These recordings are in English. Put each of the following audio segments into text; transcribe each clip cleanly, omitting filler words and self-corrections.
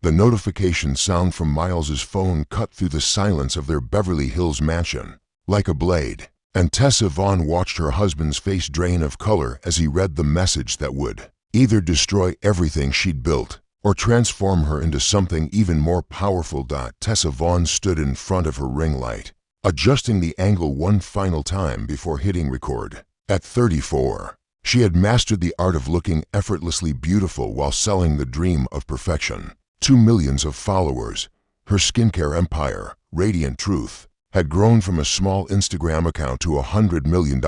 The notification sound from Miles's phone cut through the silence of their Beverly Hills mansion like a blade, and Tessa Vaughn watched her husband's face drain of color as he read the message that would either destroy everything she'd built or transform her into something even more powerful. Tessa Vaughn stood in front of her ring light, adjusting the angle one final time before hitting record. At 34, she had mastered the art of looking effortlessly beautiful while selling the dream of perfection. 2 million followers, her skincare empire, Radiant Truth, had grown from a small Instagram account to a $100 million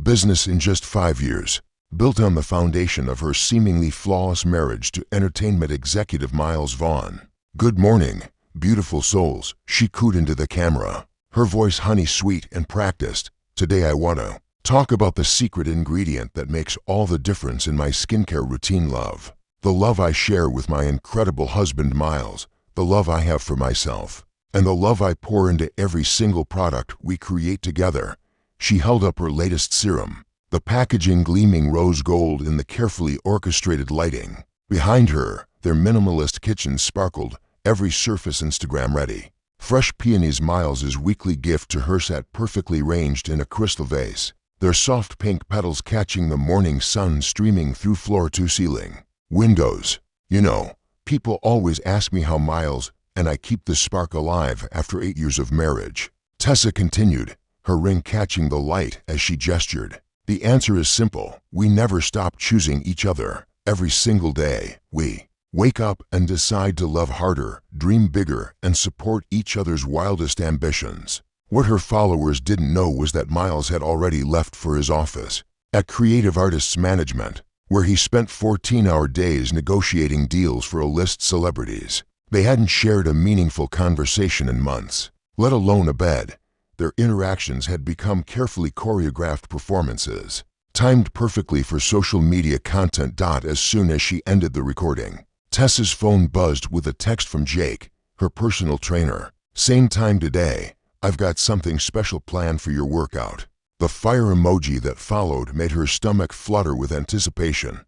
business in just 5 years, built on the foundation of her seemingly flawless marriage to entertainment executive Miles Vaughn. "Good morning, beautiful souls," she cooed into the camera, her voice honey-sweet and practiced. "Today I want to talk about the secret ingredient that makes all the difference in my skincare routine: love. The love I share with my incredible husband Miles, the love I have for myself, and the love I pour into every single product we create together." She held up her latest serum, the packaging gleaming rose gold in the carefully orchestrated lighting. Behind her, their minimalist kitchen sparkled, every surface Instagram ready. Fresh peonies, Miles's weekly gift to her, sat perfectly ranged in a crystal vase, their soft pink petals catching the morning sun streaming through floor to ceiling. "Windows. You know, people always ask me how Miles and I keep the spark alive after 8 years of marriage," Tessa continued, her ring catching the light as she gestured. "The answer is simple. We never stop choosing each other. Every single day, we wake up and decide to love harder, dream bigger, and support each other's wildest ambitions." What her followers didn't know was that Miles had already left for his office at Creative Artists Management, where he spent 14-hour days negotiating deals for A-list celebrities. They hadn't shared a meaningful conversation in months, let alone a bed. Their interactions had become carefully choreographed performances, timed perfectly for social media content. As soon as she ended the recording, Tessa's phone buzzed with a text from Jake, her personal trainer. "Same time today. I've got something special planned for your workout." The fire emoji that followed made her stomach flutter with anticipation.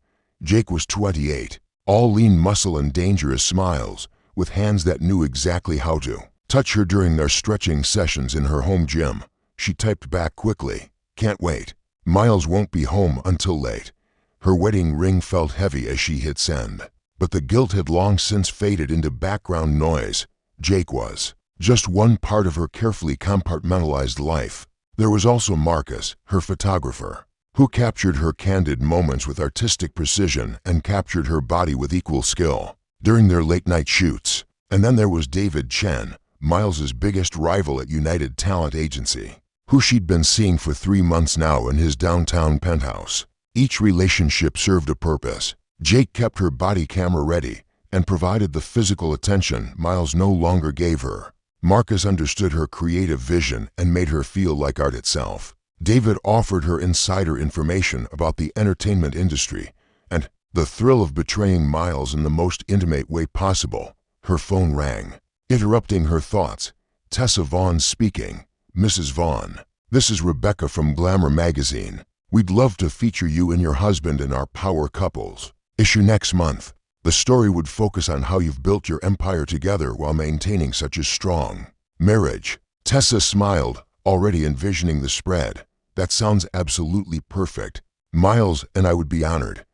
Jake was 28, all lean muscle and dangerous smiles, with hands that knew exactly how to touch her during their stretching sessions in her home gym. She typed back quickly, "Can't wait. Miles won't be home until late." Her wedding ring felt heavy as she hit send, but the guilt had long since faded into background noise. Jake was just one part of her carefully compartmentalized life. There was also Marcus, her photographer, who captured her candid moments with artistic precision and captured her body with equal skill during their late-night shoots. And then there was David Chen, Miles's biggest rival at United Talent Agency, who she'd been seeing for 3 months now in his downtown penthouse. Each relationship served a purpose. Jake kept her body camera ready and provided the physical attention Miles no longer gave her. Marcus understood her creative vision and made her feel like art itself. David offered her insider information about the entertainment industry and the thrill of betraying Miles in the most intimate way possible. Her phone rang, interrupting her thoughts. "Tessa Vaughn speaking. Mrs. Vaughn, this is Rebecca from Glamour magazine. We'd love to feature you and your husband in our Power Couples issue next month. The story would focus on how you've built your empire together while maintaining such a strong marriage." Tessa smiled, already envisioning the spread. "That sounds absolutely perfect. Miles and I would be honored."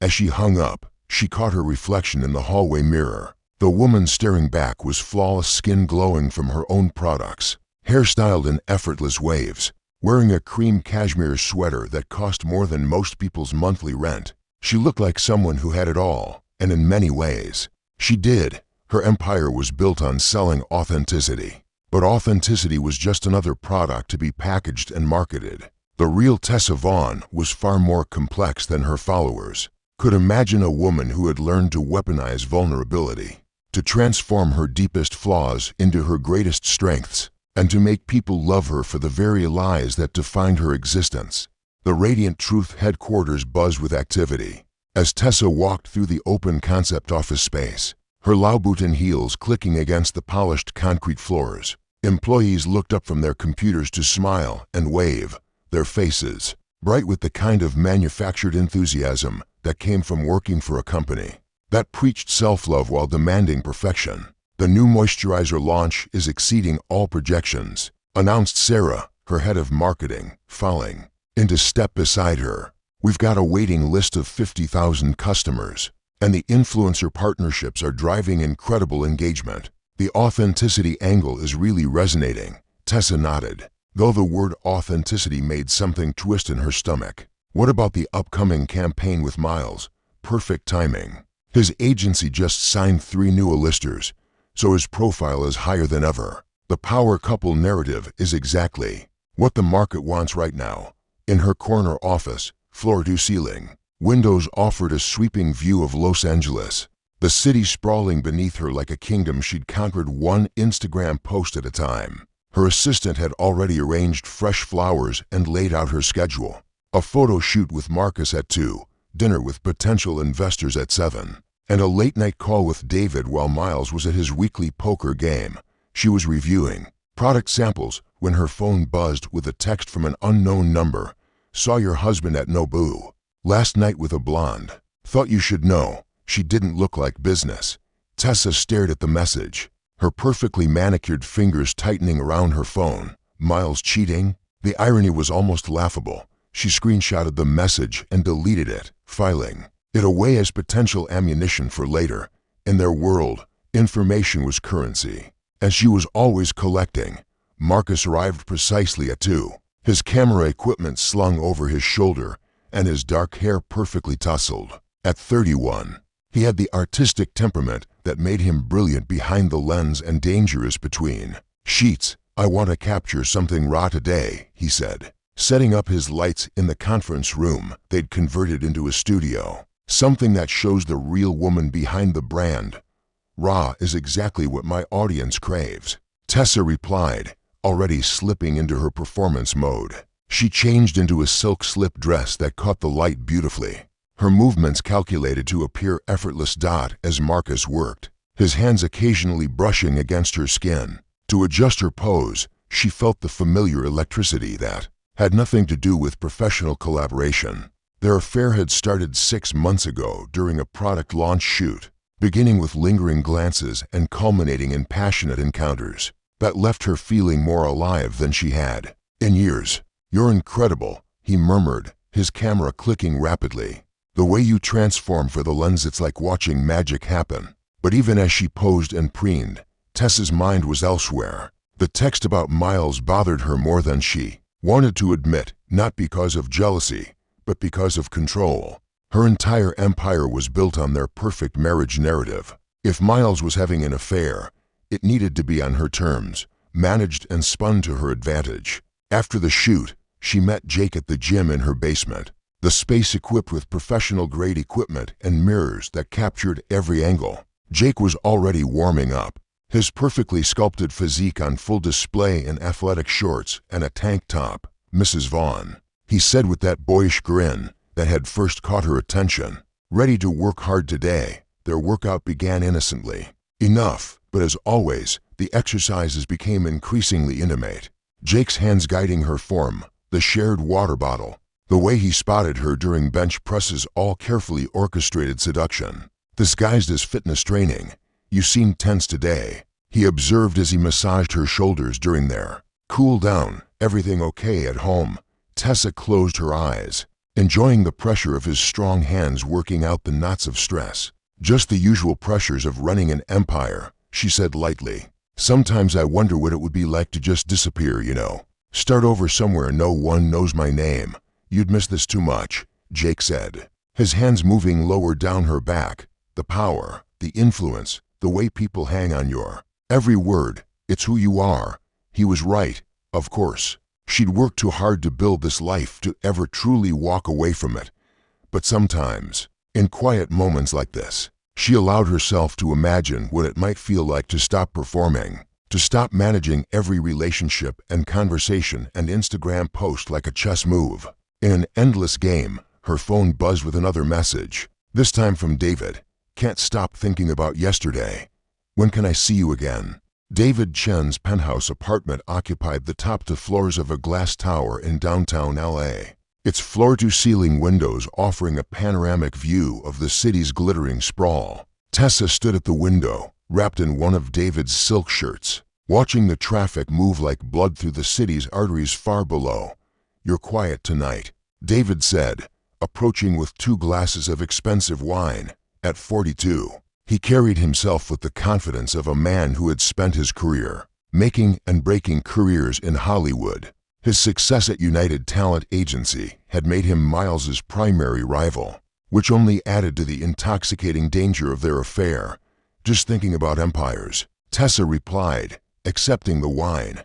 As she hung up, she caught her reflection in the hallway mirror. The woman staring back was flawless, skin glowing from her own products, hairstyled in effortless waves, wearing a cream cashmere sweater that cost more than most people's monthly rent. She looked like someone who had it all, and in many ways, she did. Her empire was built on selling authenticity, but authenticity was just another product to be packaged and marketed. The real Tessa Vaughn was far more complex than her followers could imagine. A woman who had learned to weaponize vulnerability, to transform her deepest flaws into her greatest strengths, and to make people love her for the very lies that defined her existence. The Radiant Truth headquarters buzzed with activity as Tessa walked through the open concept office space, her Louboutin heels clicking against the polished concrete floors. Employees looked up from their computers to smile and wave, their faces bright with the kind of manufactured enthusiasm that came from working for a company that preached self-love while demanding perfection. The new moisturizer launch is exceeding all projections, announced Sarah, her head of marketing, falling into step beside her. We've got a waiting list of 50,000 customers, and the influencer partnerships are driving incredible engagement. The authenticity angle is really resonating. Tessa nodded, though the word authenticity made something twist in her stomach. What about the upcoming campaign with Miles? Perfect timing. His agency just signed 3 new listers, so his profile is higher than ever. The power couple narrative is exactly what the market wants right now. In her corner office, floor to ceiling, windows offered a sweeping view of Los Angeles, the city sprawling beneath her like a kingdom she'd conquered one Instagram post at a time. Her assistant had already arranged fresh flowers and laid out her schedule. A photo shoot with Marcus at 2, dinner with potential investors at 7, and a late-night call with David while Miles was at his weekly poker game. She was reviewing product samples when her phone buzzed with a text from an unknown number. Saw your husband at Nobu last night with a blonde. Thought you should know, she didn't look like business. Tessa stared at the message, her perfectly manicured fingers tightening around her phone. Miles cheating? The irony was almost laughable. She screenshotted the message and deleted it, filing it away as potential ammunition for later. In their world, information was currency, and she was always collecting. Marcus arrived precisely at 2, his camera equipment slung over his shoulder and his dark hair perfectly tousled. At 31, he had the artistic temperament that made him brilliant behind the lens and dangerous between sheets. I want to capture something raw today, he said, setting up his lights in the conference room they'd converted into a studio. Something that shows the real woman behind the brand. Raw is exactly what my audience craves, Tessa replied, already slipping into her performance mode. She changed into a silk slip dress that caught the light beautifully, her movements calculated to appear effortless. As Marcus worked, his hands occasionally brushing against her skin. To adjust her pose, she felt the familiar electricity that had nothing to do with professional collaboration. Their affair had started 6 months ago during a product launch shoot, beginning with lingering glances and culminating in passionate encounters that left her feeling more alive than she had in years. You're incredible, he murmured, his camera clicking rapidly. The way you transform for the lens, it's like watching magic happen. But even as she posed and preened, Tessa's mind was elsewhere. The text about Miles bothered her more than she wanted to admit, not because of jealousy, but because of control. Her entire empire was built on their perfect marriage narrative. If Miles was having an affair, it needed to be on her terms, managed and spun to her advantage. After the shoot, she met Jake at the gym in her basement, the space equipped with professional-grade equipment and mirrors that captured every angle. Jake was already warming up, his perfectly sculpted physique on full display in athletic shorts and a tank top. Mrs. Vaughn, he said with that boyish grin that had first caught her attention. Ready to work hard today. Their workout began innocently enough, but as always, the exercises became increasingly intimate. Jake's hands guiding her form, the shared water bottle, the way he spotted her during bench presses, all carefully orchestrated seduction. Disguised as fitness training. You seem tense today, he observed as he massaged her shoulders during their cool down. Everything okay at home? Tessa closed her eyes, enjoying the pressure of his strong hands working out the knots of stress. Just the usual pressures of running an empire, she said lightly. Sometimes I wonder what it would be like to just disappear, you know. Start over somewhere no one knows my name. You'd miss this too much, Jake said, his hands moving lower down her back. The power, the influence, the way people hang on your every word. It's who you are. He was right, of course. She'd worked too hard to build this life to ever truly walk away from it. But sometimes, in quiet moments like this, she allowed herself to imagine what it might feel like to stop performing, to stop managing every relationship and conversation and Instagram post like a chess move. In an endless game, her phone buzzed with another message, this time from David. Can't stop thinking about yesterday. When can I see you again? David Chen's penthouse apartment occupied the top 2 floors of a glass tower in downtown LA. its floor-to-ceiling windows offering a panoramic view of the city's glittering sprawl. Tessa stood at the window, wrapped in one of David's silk shirts, watching the traffic move like blood through the city's arteries far below. "You're quiet tonight," David said, approaching with 2 glasses of expensive wine. At 42, he carried himself with the confidence of a man who had spent his career making and breaking careers in Hollywood. His success at United Talent Agency had made him Miles's primary rival, which only added to the intoxicating danger of their affair. "Just thinking about empires," Tessa replied, accepting the wine.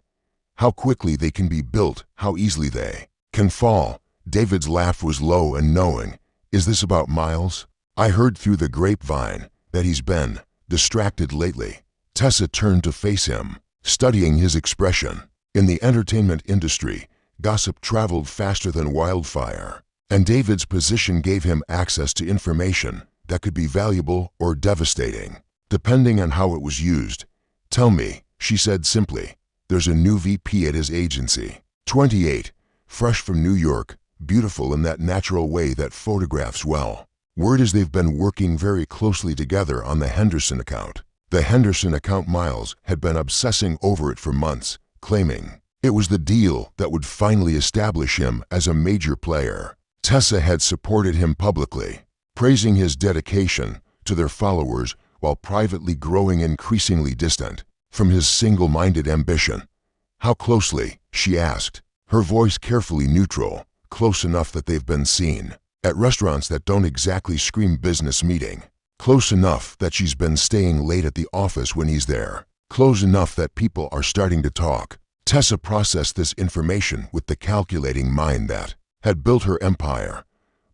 "How quickly they can be built, how easily they can fall." David's laugh was low and knowing. "Is this about Miles? I heard through the grapevine that he's been distracted lately." Tessa turned to face him, studying his expression. In the entertainment industry, gossip traveled faster than wildfire, and David's position gave him access to information that could be valuable or devastating, depending on how it was used. "Tell me," she said simply. "There's a new VP at his agency. 28, fresh from New York, beautiful in that natural way that photographs well. Word is they've been working very closely together on the Henderson account." The Henderson account. Miles had been obsessing over it for months, claiming it was the deal that would finally establish him as a major player. Tessa had supported him publicly, praising his dedication to their followers while privately growing increasingly distant from his single-minded ambition. "How closely?" she asked, her voice carefully neutral. "Close enough that they've been seen at restaurants that don't exactly scream business meeting. Close enough that she's been staying late at the office when he's there. Close enough that people are starting to talk." Tessa processed this information with the calculating mind that had built her empire.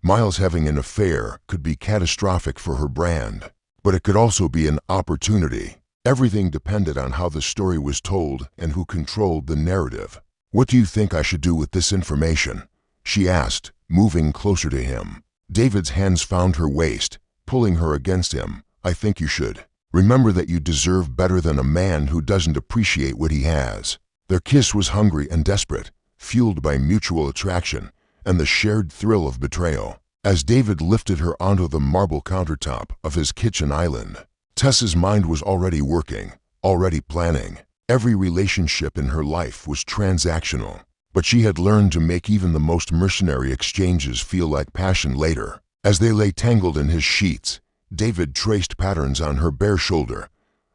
Miles having an affair could be catastrophic for her brand, but it could also be an opportunity. Everything depended on how the story was told and who controlled the narrative. "What do you think I should do with this information?" she asked, moving closer to him. David's hands found her waist, pulling her against him. "I think you should. Remember that you deserve better than a man who doesn't appreciate what he has." Their kiss was hungry and desperate, fueled by mutual attraction and the shared thrill of betrayal. As David lifted her onto the marble countertop of his kitchen island, Tessa's mind was already working, already planning. Every relationship in her life was transactional, but she had learned to make even the most mercenary exchanges feel like passion later. As they lay tangled in his sheets, David traced patterns on her bare shoulder.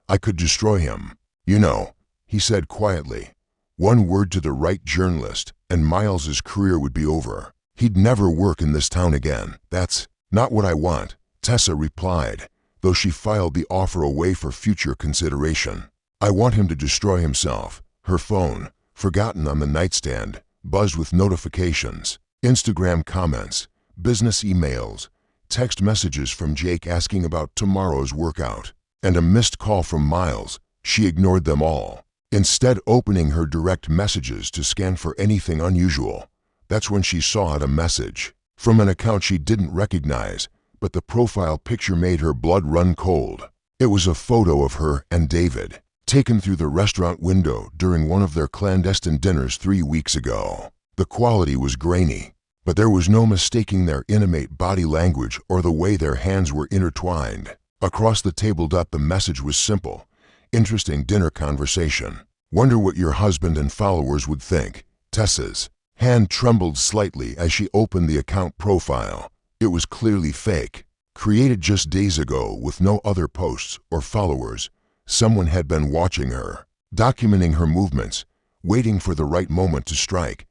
"I could destroy him. You know," he said quietly. "One word to the right journalist, and Miles's career would be over. He'd never work in this town again." "That's not what I want," Tessa replied, though she filed the offer away for future consideration. "I want him to destroy himself." Her phone, forgotten on the nightstand, buzzed with notifications, Instagram comments, business emails, text messages from Jake asking about tomorrow's workout, and a missed call from Miles. She ignored them all, instead opening her direct messages to scan for anything unusual. That's when she saw a message from an account she didn't recognize, but the profile picture made her blood run cold. It was a photo of her and David, taken through the restaurant window during one of their clandestine dinners 3 weeks ago. The quality was grainy, but there was no mistaking their intimate body language or the way their hands were intertwined. Across the table. The message was simple. "Interesting dinner conversation. Wonder what your husband and followers would think." Tessa's hand trembled slightly as she opened the account profile. It was clearly fake, created just days ago with no other posts or followers. Someone had been watching her, documenting her movements, waiting for the right moment to strike.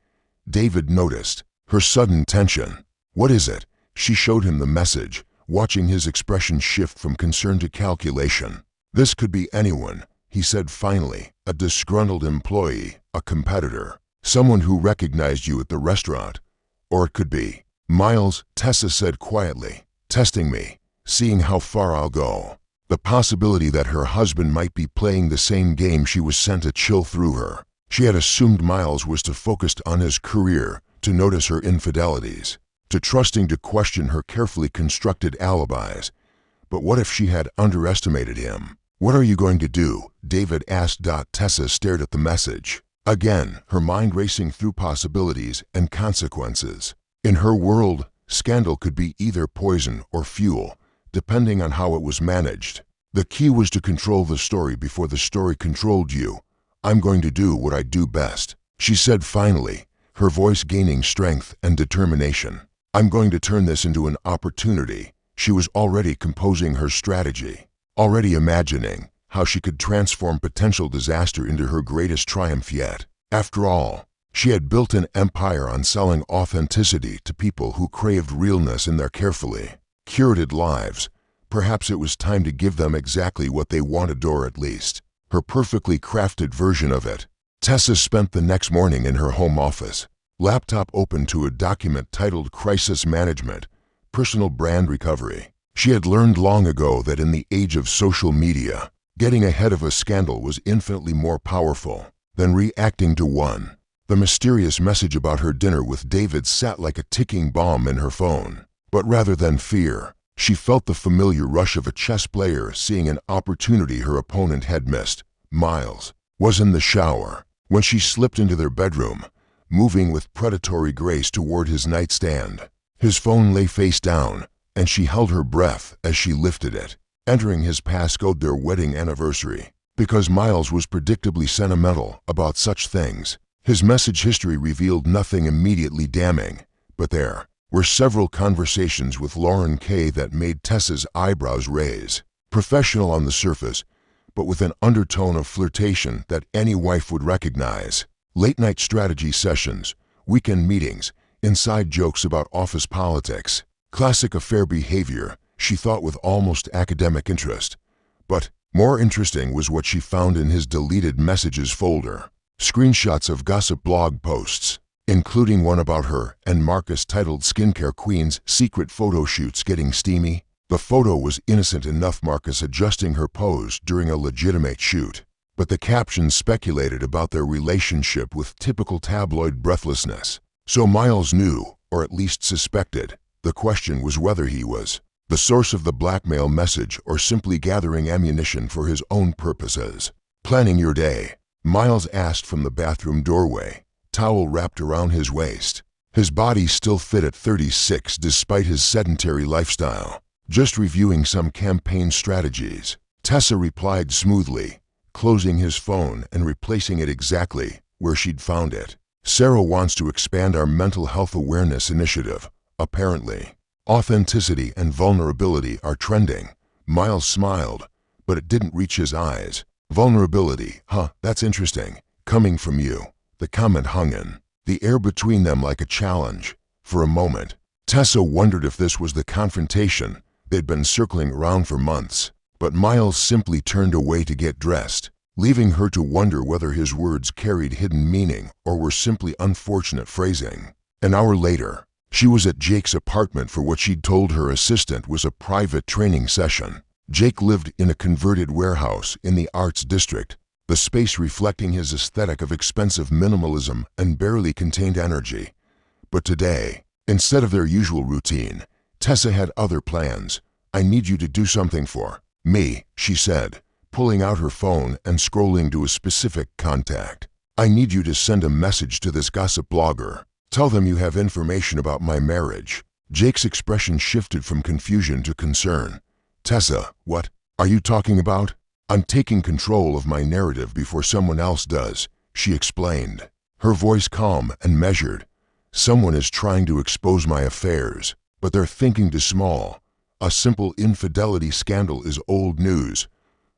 David noticed her sudden tension. "What is it?" She showed him the message, watching his expression shift from concern to calculation. "This could be anyone," he said finally. "A disgruntled employee, a competitor, someone who recognized you at the restaurant. Or it could be Miles," Tessa said quietly, "testing me, seeing how far I'll go." The possibility that her husband might be playing the same game she was sent a chill through her. She had assumed Miles was too focused on his career to notice her infidelities, too trusting to question her carefully constructed alibis. But what if she had underestimated him? "What are you going to do?" David asked. Tessa stared at the message, again her mind racing through possibilities and consequences. In her world, scandal could be either poison or fuel, depending on how it was managed. The key was to control the story before the story controlled you. "I'm going to do what I do best," she said finally, her voice gaining strength and determination. "I'm going to turn this into an opportunity." She was already composing her strategy, already imagining how she could transform potential disaster into her greatest triumph yet. After all, she had built an empire on selling authenticity to people who craved realness in their carefully curated lives. Perhaps it was time to give them exactly what they wanted, or at least her perfectly crafted version of it. Tessa spent the next morning in her home office, laptop open to a document titled Crisis Management, Personal Brand Recovery. She had learned long ago that in the age of social media, getting ahead of a scandal was infinitely more powerful than reacting to one. The mysterious message about her dinner with David sat like a ticking bomb in her phone. But rather than fear, she felt the familiar rush of a chess player seeing an opportunity her opponent had missed. Miles was in the shower when she slipped into their bedroom, moving with predatory grace toward his nightstand. His phone lay face down, and she held her breath as she lifted it. Entering his passcode their wedding anniversary, because Miles was predictably sentimental about such things. His message history revealed nothing immediately damning, but there were several conversations with Lauren Kay that made Tessa's eyebrows raise. Professional on the surface, but with an undertone of flirtation that any wife would recognize. Late-night strategy sessions, weekend meetings, inside jokes about office politics. Classic affair behavior, she thought with almost academic interest. But more interesting was what she found in his deleted messages folder. Screenshots of gossip blog posts, including one about her and Marcus titled Skincare Queen's Secret Photo Shoots Getting Steamy. The photo was innocent enough, Marcus adjusting her pose during a legitimate shoot. But the captions speculated about their relationship with typical tabloid breathlessness. So Miles knew, or at least suspected. The question was whether he was the source of the blackmail message or simply gathering ammunition for his own purposes. "Planning your day?" Miles asked from the bathroom doorway, towel wrapped around his waist. His body still fit at 36 despite his sedentary lifestyle. "Just reviewing some campaign strategies," Tessa replied smoothly, closing his phone and replacing it exactly where she'd found it. "Sarah wants to expand our mental health awareness initiative, apparently. Authenticity and vulnerability are trending." Miles smiled, but it didn't reach his eyes. "Vulnerability, huh, that's interesting. Coming from you." The comment hung in the air between them like a challenge. For a moment, Tessa wondered if this was the confrontation they'd been circling around for months. But Miles simply turned away to get dressed, leaving her to wonder whether his words carried hidden meaning or were simply unfortunate phrasing. An hour later, she was at Jake's apartment for what she'd told her assistant was a private training session. Jake lived in a converted warehouse in the Arts District, the space reflecting his aesthetic of expensive minimalism and barely contained energy. But today, instead of their usual routine, Tessa had other plans. "I need you to do something for me," she said, pulling out her phone and scrolling to a specific contact. "I need you to send a message to this gossip blogger. Tell them you have information about my marriage." Jake's expression shifted from confusion to concern. "Tessa, what are you talking about?" "I'm taking control of my narrative before someone else does," she explained, her voice calm and measured. "Someone is trying to expose my affairs, but they're thinking too small. A simple infidelity scandal is old news.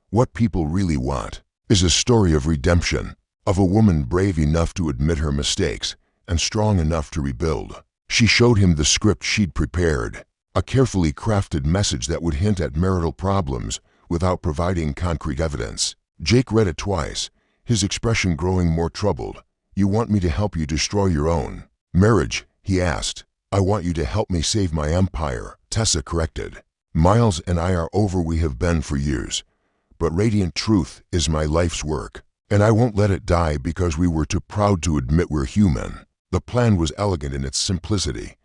What people really want is a story of redemption, of a woman brave enough to admit her mistakes and strong enough to rebuild." She showed him the script she'd prepared, a carefully crafted message that would hint at marital problems without providing concrete evidence. Jake read it twice, his expression growing more troubled. "You want me to help you destroy your own marriage?" he asked. "I want you to help me save my empire," Tessa corrected. "Miles and I are over. We have been for years. But radiant truth is my life's work, and I won't let it die because we were too proud to admit we're human." The plan was elegant in its simplicity.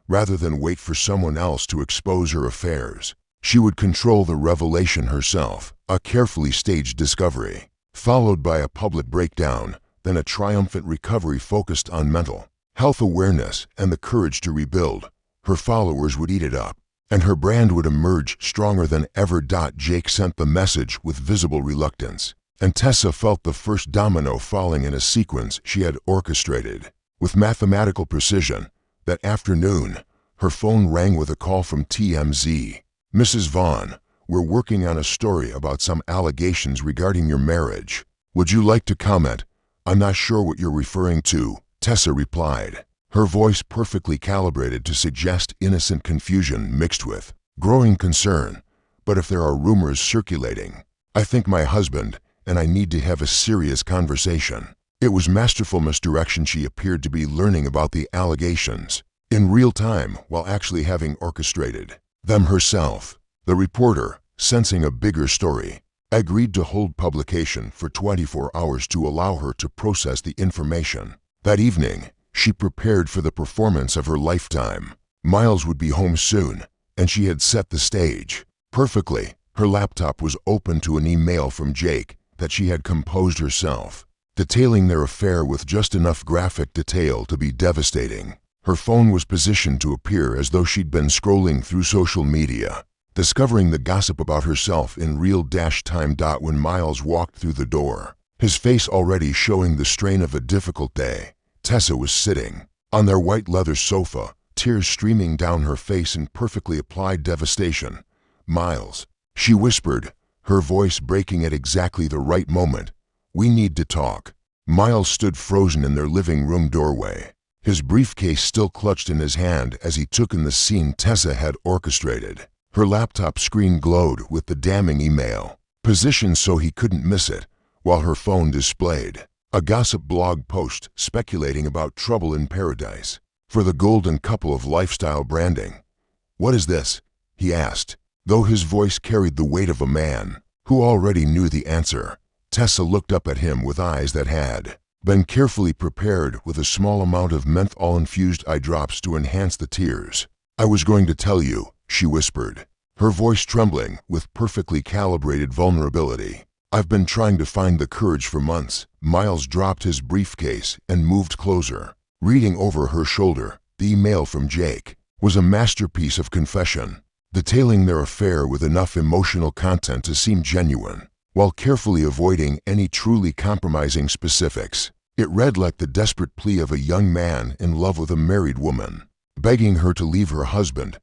Rather than wait for someone else to expose her affairs, she would control the revelation herself, a carefully staged discovery, followed by a public breakdown, then a triumphant recovery focused on mental health awareness, and the courage to rebuild, her followers would eat it up, and her brand would emerge stronger than ever. Jake sent the message with visible reluctance, and Tessa felt the first domino falling in a sequence she had orchestrated. With mathematical precision, that afternoon, her phone rang with a call from TMZ. "Mrs. Vaughn, we're working on a story about some allegations regarding your marriage. Would you like to comment?" "I'm not sure what you're referring to," Tessa replied, her voice perfectly calibrated to suggest innocent confusion mixed with growing concern. "But if there are rumors circulating, I think my husband and I need to have a serious conversation." It was masterful misdirection. She appeared to be learning about the allegations in real time while actually having orchestrated them herself. The reporter, sensing a bigger story, agreed to hold publication for 24 hours to allow her to process the information. That evening, she prepared for the performance of her lifetime. Miles would be home soon, and she had set the stage perfectly. Her laptop was open to an email from Jake that she had composed herself, detailing their affair with just enough graphic detail to be devastating. Her phone was positioned to appear as though she'd been scrolling through social media, discovering the gossip about herself in real time. When Miles walked through the door, his face already showing the strain of a difficult day, Tessa was sitting on their white leather sofa, tears streaming down her face in perfectly applied devastation. "Miles," she whispered, her voice breaking at exactly the right moment, "we need to talk." Miles stood frozen in their living room doorway, his briefcase still clutched in his hand as he took in the scene Tessa had orchestrated. Her laptop screen glowed with the damning email, positioned so he couldn't miss it, while her phone displayed a gossip blog post speculating about trouble in paradise for the golden couple of lifestyle branding. "What is this?" he asked, though his voice carried the weight of a man who already knew the answer. Tessa looked up at him with eyes that had been carefully prepared with a small amount of menthol-infused eye drops to enhance the tears. "I was going to tell you," she whispered, her voice trembling with perfectly calibrated vulnerability. "I've been trying to find the courage for months." Miles dropped his briefcase and moved closer, reading over her shoulder. The email from Jake was a masterpiece of confession, detailing their affair with enough emotional content to seem genuine, while carefully avoiding any truly compromising specifics. It read like the desperate plea of a young man in love with a married woman, begging her to leave her husband.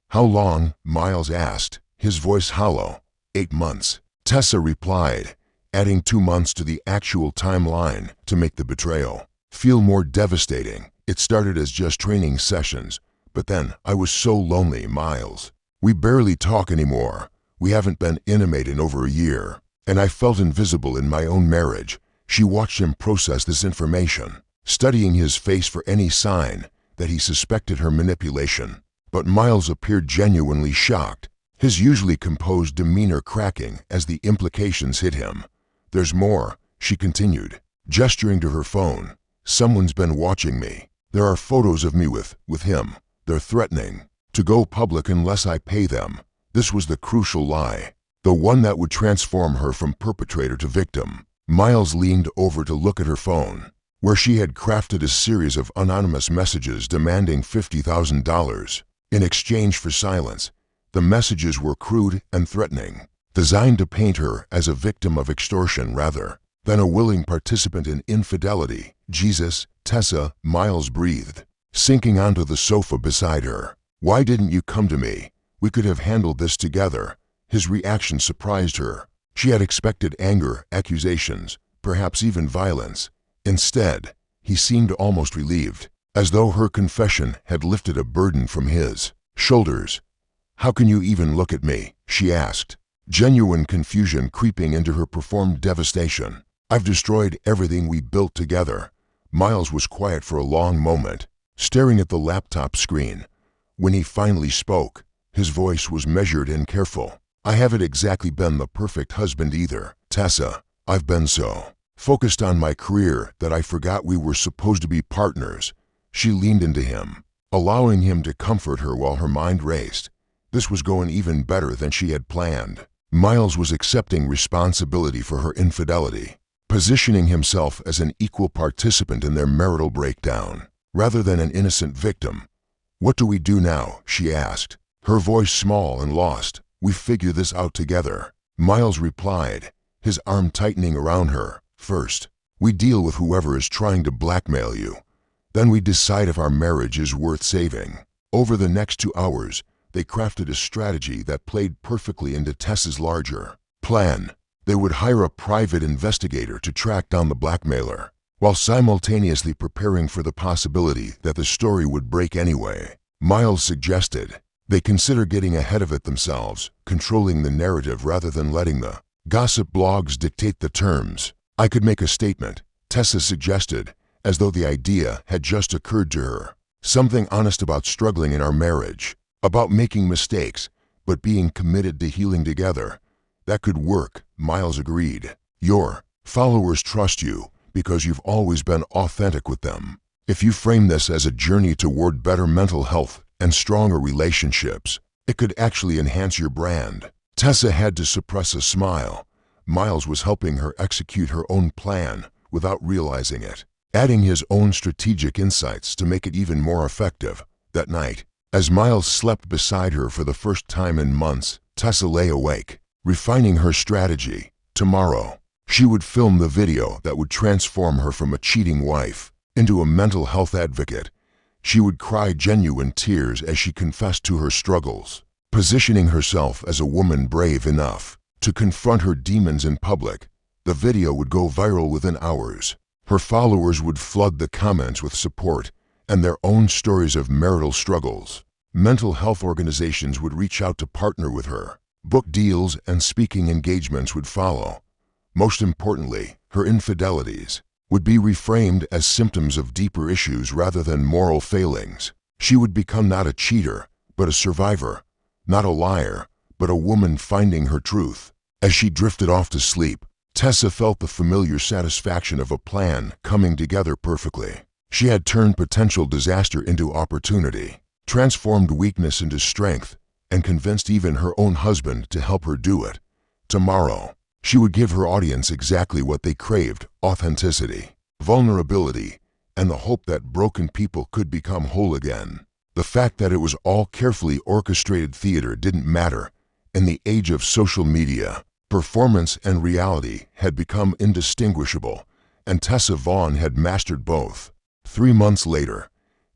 "How long?" Miles asked, his voice hollow. 8 months, Tessa replied, adding 2 months to the actual timeline to make the betrayal feel more devastating. "It started as just training sessions, but then I was so lonely, Miles. We barely talk anymore. We haven't been intimate in over a year, and I felt invisible in my own marriage." She watched him process this information, studying his face for any sign that he suspected her manipulation. But Miles appeared genuinely shocked, his usually composed demeanor cracking as the implications hit him. "There's more," she continued, gesturing to her phone. "Someone's been watching me. There are photos of me with him. They're threatening to go public unless I pay them." This was the crucial lie, the one that would transform her from perpetrator to victim. Miles leaned over to look at her phone, where she had crafted a series of anonymous messages demanding $50,000 in exchange for silence. The messages were crude and threatening, designed to paint her as a victim of extortion rather than a willing participant in infidelity. "Jesus, Tessa," Miles breathed, sinking onto the sofa beside her. "Why didn't you come to me? We could have handled this together." His reaction surprised her. She had expected anger, accusations, perhaps even violence. Instead, he seemed almost relieved, as though her confession had lifted a burden from his shoulders. "How can you even look at me?" she asked, genuine confusion creeping into her performed devastation. "I've destroyed everything we built together." Miles was quiet for a long moment, staring at the laptop screen. When he finally spoke, his voice was measured and careful. "I haven't exactly been the perfect husband either, Tessa. I've been so focused on my career that I forgot we were supposed to be partners." She leaned into him, allowing him to comfort her while her mind raced. This was going even better than she had planned. Miles was accepting responsibility for her infidelity, positioning himself as an equal participant in their marital breakdown. rather than an innocent victim. "What do we do now?" she asked, her voice small and lost. "We figure this out together," Miles replied, his arm tightening around her. "First, we deal with whoever is trying to blackmail you. Then we decide if our marriage is worth saving." Over the next 2 hours, they crafted a strategy that played perfectly into Tessa's larger plan. They would hire a private investigator to track down the blackmailer, while simultaneously preparing for the possibility that the story would break anyway. Miles suggested they consider getting ahead of it themselves, controlling the narrative rather than letting the gossip blogs dictate the terms. "I could make a statement," Tessa suggested, as though the idea had just occurred to her. "Something honest about struggling in our marriage, about making mistakes, but being committed to healing together." "That could work," Miles agreed. "Your followers trust you because you've always been authentic with them. If you frame this as a journey toward better mental health and stronger relationships, it could actually enhance your brand." Tessa had to suppress a smile. Miles was helping her execute her own plan without realizing it, adding his own strategic insights to make it even more effective. That night, as Miles slept beside her for the first time in months, Tessa lay awake, refining her strategy. Tomorrow, she would film the video that would transform her from a cheating wife into a mental health advocate. She would cry genuine tears as she confessed to her struggles, positioning herself as a woman brave enough to confront her demons in public. The video would go viral within hours. Her followers would flood the comments with support and their own stories of marital struggles. Mental health organizations would reach out to partner with her. Book deals and speaking engagements would follow. Most importantly, her infidelities would be reframed as symptoms of deeper issues rather than moral failings. She would become not a cheater, but a survivor, not a liar, but a woman finding her truth. As she drifted off to sleep, Tessa felt the familiar satisfaction of a plan coming together perfectly. She had turned potential disaster into opportunity, transformed weakness into strength, and convinced even her own husband to help her do it. Tomorrow, she would give her audience exactly what they craved: authenticity, vulnerability, and the hope that broken people could become whole again. The fact that it was all carefully orchestrated theater didn't matter. In the age of social media, performance and reality had become indistinguishable, and Tessa Vaughn had mastered both. 3 months later,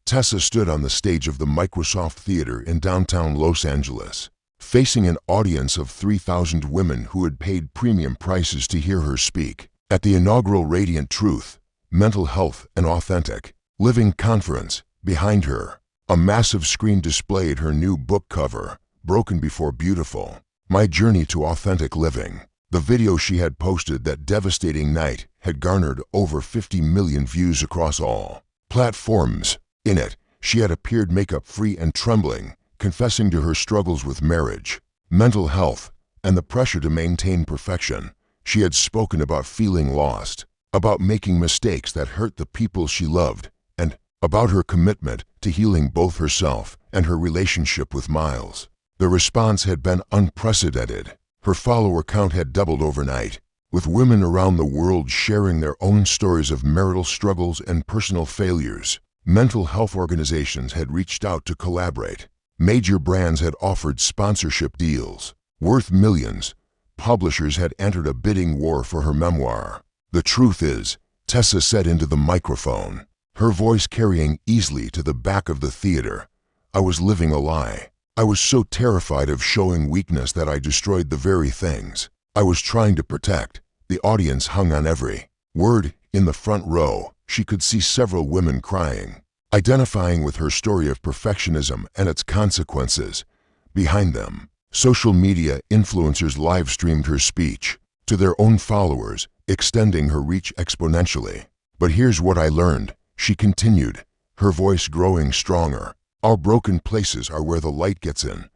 Tessa stood on the stage of the Microsoft Theater in downtown Los Angeles, facing an audience of 3,000 women who had paid premium prices to hear her speak. At the inaugural Radiant Truth, Mental Health and Authentic Living conference, behind her, a massive screen displayed her new book cover, Broken Before Beautiful: My Journey to Authentic Living. The video she had posted that devastating night had garnered over 50 million views across all platforms. In it, she had appeared makeup-free and trembling, confessing to her struggles with marriage, mental health, and the pressure to maintain perfection. She had spoken about feeling lost, about making mistakes that hurt the people she loved, and about her commitment to healing both herself and her relationship with Miles. The response had been unprecedented. Her follower count had doubled overnight, with women around the world sharing their own stories of marital struggles and personal failures. Mental health organizations had reached out to collaborate. Major brands had offered sponsorship deals worth millions. Publishers had entered a bidding war for her memoir. "The truth is," Tessa said into the microphone, her voice carrying easily to the back of the theater, "I was living a lie. I was so terrified of showing weakness that I destroyed the very things I was trying to protect." The audience hung on every word. In the front row, she could see several women crying, identifying with her story of perfectionism and its consequences. Behind them, social media influencers live-streamed her speech to their own followers, extending her reach exponentially. "But here's what I learned," she continued, her voice growing stronger. "Our broken places are where the light gets in.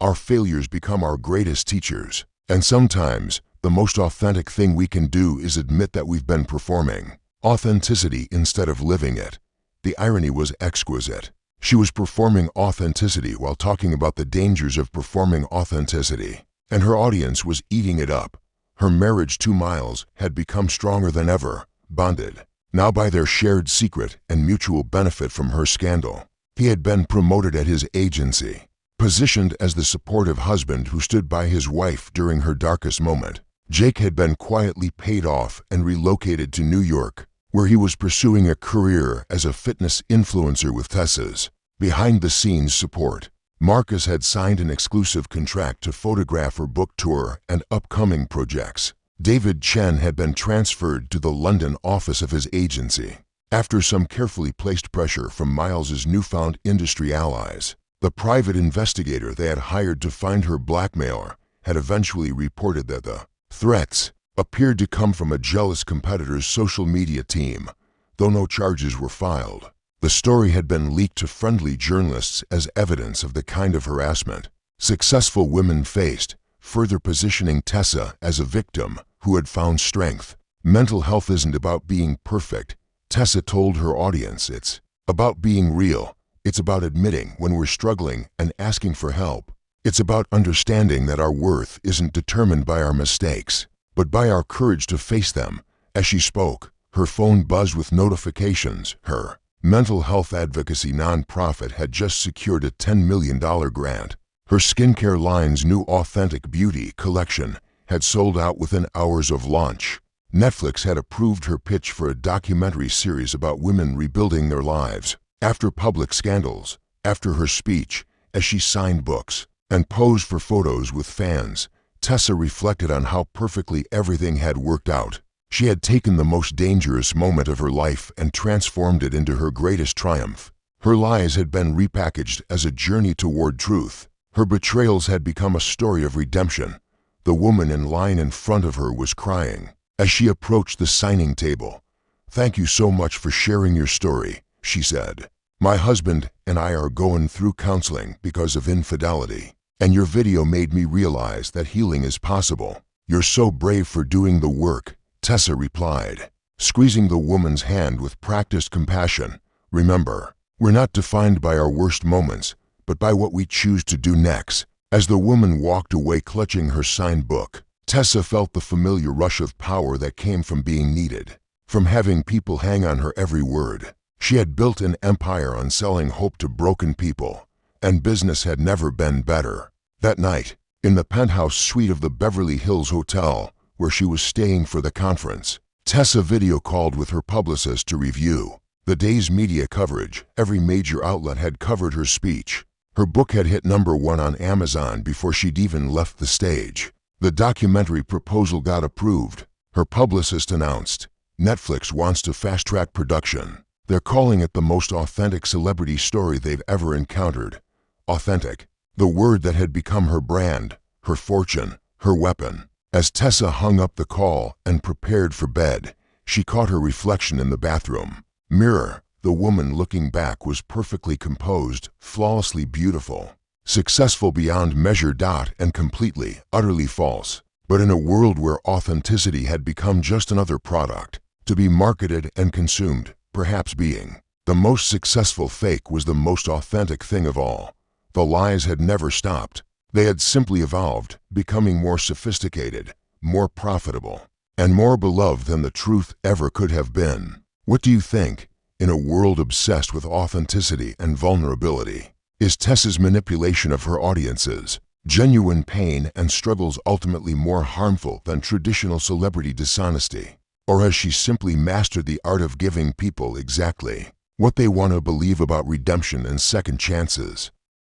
Our failures become our greatest teachers. And sometimes, the most authentic thing we can do is admit that we've been performing authenticity instead of living it." The irony was exquisite. She was performing authenticity while talking about the dangers of performing authenticity, and her audience was eating it up. Her marriage to Miles had become stronger than ever, bonded, Now by their shared secret and mutual benefit from her scandal, he had been promoted at his agency, positioned as the supportive husband who stood by his wife during her darkest moment. Jake had been quietly paid off and relocated to New York, where he was pursuing a career as a fitness influencer with Tessa's behind-the-scenes support. Marcus had signed an exclusive contract to photograph her book tour and upcoming projects. David Chen had been transferred to the London office of his agency. After some carefully placed pressure from Miles's newfound industry allies, the private investigator they had hired to find her blackmailer had eventually reported that the threats appeared to come from a jealous competitor's social media team, though no charges were filed. The story had been leaked to friendly journalists as evidence of the kind of harassment successful women faced, further positioning Tessa as a victim who had found strength. Mental health isn't about being perfect, Tessa told her audience. It's about being real. It's about admitting when we're struggling and asking for help. It's about understanding that our worth isn't determined by our mistakes, but by our courage to face them. As she spoke, her phone buzzed with notifications. Her mental health advocacy nonprofit had just secured a $10 million grant. Her skincare line's new Authentic Beauty collection had sold out within hours of launch. Netflix had approved her pitch for a documentary series about women rebuilding their lives after public scandals. After her speech, as she signed books and posed for photos with fans, Tessa reflected on how perfectly everything had worked out. She had taken the most dangerous moment of her life and transformed it into her greatest triumph. Her lies had been repackaged as a journey toward truth. Her betrayals had become a story of redemption. The woman in line in front of her was crying as she approached the signing table. "Thank you so much for sharing your story," she said. "My husband and I are going through counseling because of infidelity, and your video made me realize that healing is possible. You're so brave for doing the work," Tessa replied, squeezing the woman's hand with practiced compassion. "Remember, we're not defined by our worst moments, but by what we choose to do next." As the woman walked away clutching her signed book, Tessa felt the familiar rush of power that came from being needed, from having people hang on her every word. She had built an empire on selling hope to broken people, and business had never been better. That night, in the penthouse suite of the Beverly Hills Hotel, where she was staying for the conference, Tessa video called with her publicist to review the day's media coverage. Every major outlet had covered her speech. Her book had hit #1 on Amazon before she'd even left the stage. The documentary proposal got approved. Her publicist announced, "Netflix wants to fast-track production. They're calling it the most authentic celebrity story they've ever encountered." Authentic, the word that had become her brand, her fortune, her weapon. As Tessa hung up the call and prepared for bed, she caught her reflection in the bathroom mirror. The woman looking back was perfectly composed, flawlessly beautiful, successful beyond measure. And completely, utterly false. But in a world where authenticity had become just another product, to be marketed and consumed, perhaps being the most successful fake was the most authentic thing of all. The lies had never stopped. They had simply evolved, becoming more sophisticated, more profitable, and more beloved than the truth ever could have been. What do you think? In a world obsessed with authenticity and vulnerability, is Tessa's manipulation of her audience's genuine pain and struggles ultimately more harmful than traditional celebrity dishonesty? Or has she simply mastered the art of giving people exactly what they want to believe about redemption and second chances?